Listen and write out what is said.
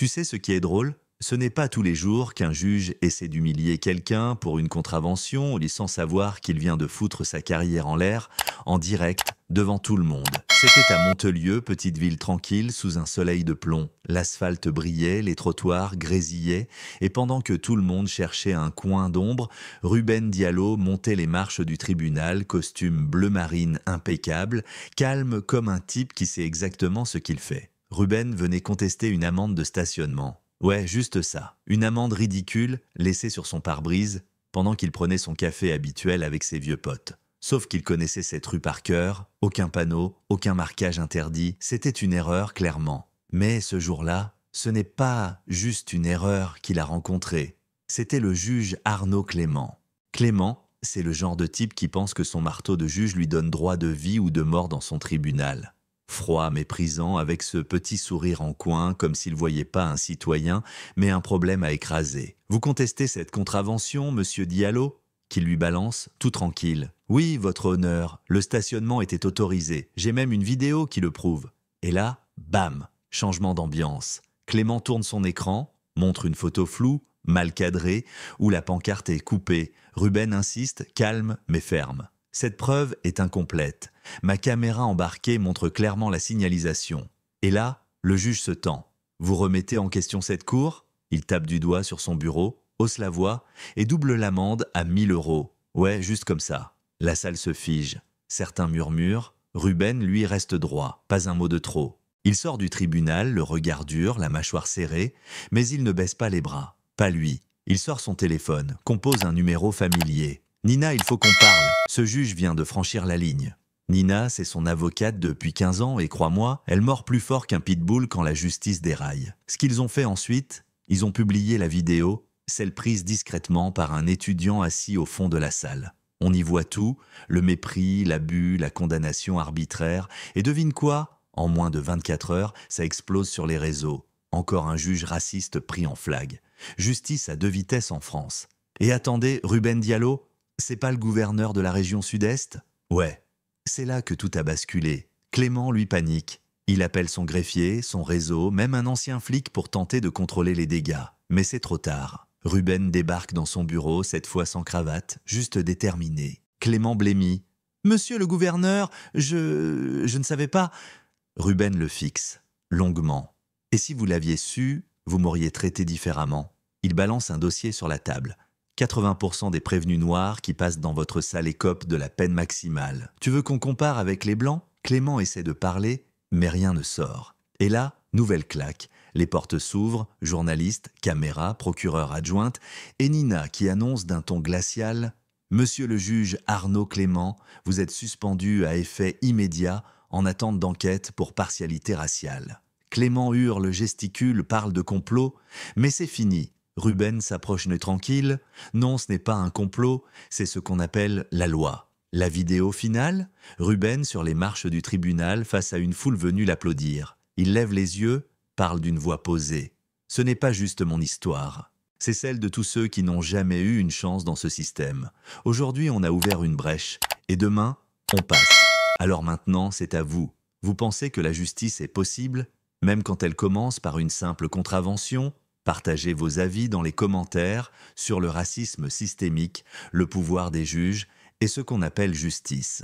Tu sais ce qui est drôle? Ce n'est pas tous les jours qu'un juge essaie d'humilier quelqu'un pour une contravention, sans savoir qu'il vient de foutre sa carrière en l'air, en direct, devant tout le monde. C'était à Montelieu, petite ville tranquille, sous un soleil de plomb. L'asphalte brillait, les trottoirs grésillaient, et pendant que tout le monde cherchait un coin d'ombre, Ruben Diallo montait les marches du tribunal, costume bleu marine impeccable, calme comme un type qui sait exactement ce qu'il fait. Ruben venait contester une amende de stationnement. Ouais, juste ça. Une amende ridicule, laissée sur son pare-brise, pendant qu'il prenait son café habituel avec ses vieux potes. Sauf qu'il connaissait cette rue par cœur, aucun panneau, aucun marquage interdit, c'était une erreur clairement. Mais ce jour-là, ce n'est pas juste une erreur qu'il a rencontrée, c'était le juge Arnaud Clément. Clément, c'est le genre de type qui pense que son marteau de juge lui donne droit de vie ou de mort dans son tribunal. Froid, méprisant, avec ce petit sourire en coin, comme s'il ne voyait pas un citoyen, mais un problème à écraser. Vous contestez cette contravention, monsieur Diallo? Qui lui balance, tout tranquille. Oui, votre honneur, le stationnement était autorisé. J'ai même une vidéo qui le prouve. Et là, bam, changement d'ambiance. Clément tourne son écran, montre une photo floue, mal cadrée, où la pancarte est coupée. Ruben insiste, calme mais ferme. Cette preuve est incomplète. Ma caméra embarquée montre clairement la signalisation. Et là, le juge se tend. Vous remettez en question cette cour? Il tape du doigt sur son bureau, hausse la voix et double l'amende à 1000 euros. Ouais, juste comme ça. La salle se fige. Certains murmurent. Ruben, lui, reste droit. Pas un mot de trop. Il sort du tribunal, le regard dur, la mâchoire serrée, mais il ne baisse pas les bras. Pas lui. Il sort son téléphone, compose un numéro familier. Nina, il faut qu'on parle. Ce juge vient de franchir la ligne. Nina, c'est son avocate depuis 15 ans et crois-moi, elle mord plus fort qu'un pitbull quand la justice déraille. Ce qu'ils ont fait ensuite, ils ont publié la vidéo, celle prise discrètement par un étudiant assis au fond de la salle. On y voit tout, le mépris, l'abus, la condamnation arbitraire. Et devine quoi? En moins de 24 heures, ça explose sur les réseaux. Encore un juge raciste pris en flag. Justice à 2 vitesses en France. Et attendez, Ruben Diallo, c'est pas le gouverneur de la région sud-est? Ouais. C'est là que tout a basculé. Clément, lui, panique. Il appelle son greffier, son réseau, même un ancien flic pour tenter de contrôler les dégâts. Mais c'est trop tard. Ruben débarque dans son bureau, cette fois sans cravate, juste déterminé. Clément blêmit. « Monsieur le gouverneur, je ne savais pas… » Ruben le fixe, longuement. « Et si vous l'aviez su, vous m'auriez traité différemment. » Il balance un dossier sur la table. 80% des prévenus noirs qui passent dans votre salle écopent de la peine maximale. Tu veux qu'on compare avec les blancs? Clément essaie de parler, mais rien ne sort. Et là, nouvelle claque. Les portes s'ouvrent, journalistes, caméra, procureur adjointe, et Nina qui annonce d'un ton glacial « Monsieur le juge Arnaud Clément, vous êtes suspendu à effet immédiat en attente d'enquête pour partialité raciale. » Clément hurle, gesticule, parle de complot, mais c'est fini. Ruben s'approche tranquille. Non, ce n'est pas un complot, c'est ce qu'on appelle la loi. La vidéo finale, Ruben sur les marches du tribunal face à une foule venue l'applaudir. Il lève les yeux, parle d'une voix posée. Ce n'est pas juste mon histoire. C'est celle de tous ceux qui n'ont jamais eu une chance dans ce système. Aujourd'hui, on a ouvert une brèche. Et demain, on passe. Alors maintenant, c'est à vous. Vous pensez que la justice est possible, même quand elle commence par une simple contravention? Partagez vos avis dans les commentaires sur le racisme systémique, le pouvoir des juges et ce qu'on appelle justice.